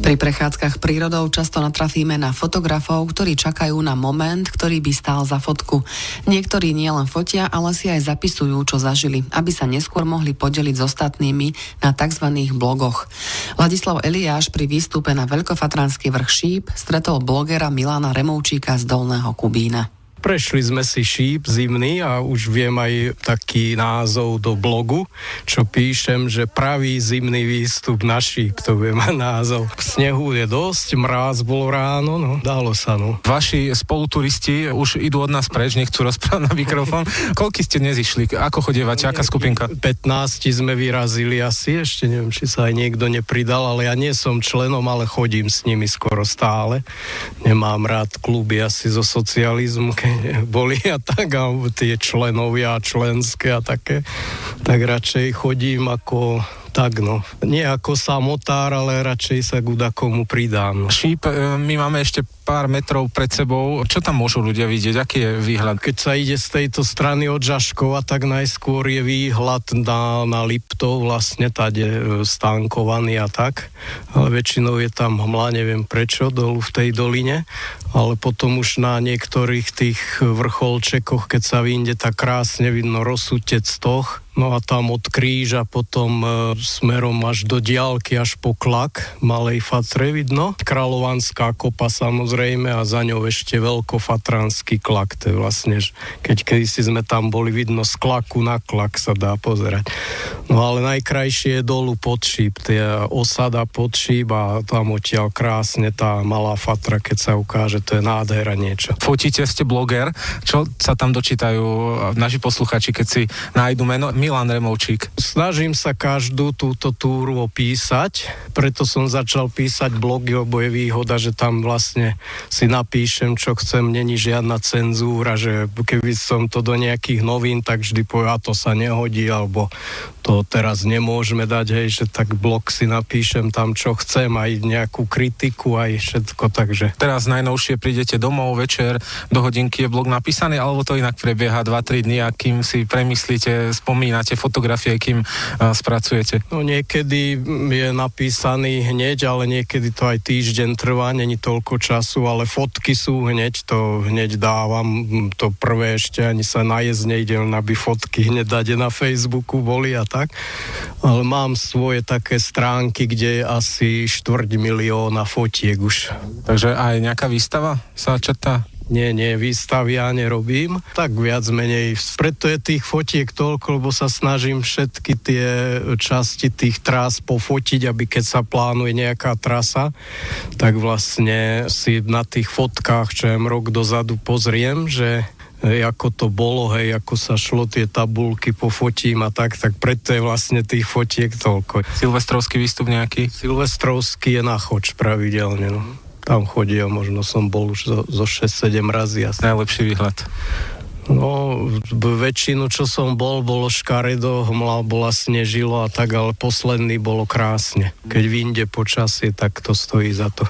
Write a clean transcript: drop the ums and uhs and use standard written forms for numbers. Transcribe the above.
Pri prechádzkach prírodou často natrafíme na fotografov, ktorí čakajú na moment, ktorý by stál za fotku. Niektorí nielen fotia, ale si aj zapisujú, čo zažili, aby sa neskôr mohli podeliť s ostatnými na tzv. Blogoch. Ladislav Eliáš pri výstupe na Veľkofatranský vrch Šíp stretol blogera Milana Removčíka z Dolného Kubína. Prešli sme si Šíp zimný a už viem aj taký názov do blogu, čo píšem, že pravý zimný výstup na Šíp, to bude mať názov. Snehu je dosť, mráz bol ráno, no dalo sa, no. Vaši spoluturisti už idú od nás preč, nechcú rozprávať na mikrofón. Koľko ste dnes išli? Ako chodievate? Aká skupinka? 15 sme vyrazili asi, ešte neviem, či sa aj niekto nepridal, ale ja nie som členom, ale chodím s nimi skoro stále. Nemám rád kluby asi zo socializmu, boli a tak, a tie členovia členské a také, tak radšej chodím ako tak, no. Nie ako samotár, ale radšej sa kudakomu pridám. Šíp, my máme ešte pár metrov pred sebou. Čo tam môžu ľudia vidieť? Aký je výhľad? Keď sa ide z tejto strany od Žaškova, tak najskôr je výhľad na Liptov, vlastne tade stánkovaný a tak. Ale väčšinou je tam hmla, neviem prečo, dolu v tej doline. Ale potom už na niektorých tých vrcholčekoch, keď sa vyjde, tak krásne vidno Rozsutec Stoch. No a tam od kríža potom smerom až do diaľky, až po Klak, Malej Fatre vidno. Kráľovanská kopa samozrejme a za ňou ešte Veľkofatranský Klak. To je vlastne, keď kedysi sme tam boli, vidno z Klaku na Klak sa dá pozerať. No ale najkrajšie je dolu pod Šíp, tie osada pod Šíp a tam odtiaľ krásne tá Malá Fatra, keď sa ukáže, to je nádhera niečo. Fotíte, ste bloger. Čo sa tam dočítajú naši posluchači, keď si nájdu meno? Milan Removčík. Snažím sa každú túto túru opísať, preto som začal písať blogy, lebo je výhoda, že tam vlastne si napíšem, čo chcem, není žiadna cenzúra, že keby som to do nejakých novín, tak vždy poviem, a to sa nehodí, alebo to teraz nemôžeme dať, hej, že tak blog si napíšem tam, čo chcem, aj nejakú kritiku, aj všetko, takže. Teraz najnovšie prídete domov večer, do hodinky je blog napísaný, alebo to inak prebieha 2-3 dní, a kým si premyslíte, spomínate fotografie, kým spracujete? No niekedy je napísaný hneď, ale niekedy to aj týždeň trvá, není toľko času, ale fotky sú hneď, to hneď dávam, to prvé ešte ani sa najesť nejdem, aby fotky hneď dať na Facebooku boli a tak. Ale mám svoje také stránky, kde je asi 250 000 fotiek už. Takže aj nejaká výstava sa črtá? Nie, výstavy ja nerobím. Tak viac menej. Preto je tých fotiek toľko, lebo sa snažím všetky tie časti tých trás pofotiť, aby keď sa plánuje nejaká trasa, tak vlastne si na tých fotkách, čo jem rok dozadu pozriem, že ako to bolo, hej, ako sa šlo, tie tabulky pofotím a tak preto je vlastne tých fotiek toľko. Silvestrovský výstup nejaký? Silvestrovský je na Choč pravidelne, no. Tam chodil, možno som bol už zo 6-7 razy. Asi. Najlepší výhľad? No, väčšinu, čo som bolo škaredo, hmla, bola snežilo a tak, ale posledný bolo krásne. Keď vyjde počasie, tak to stojí za to.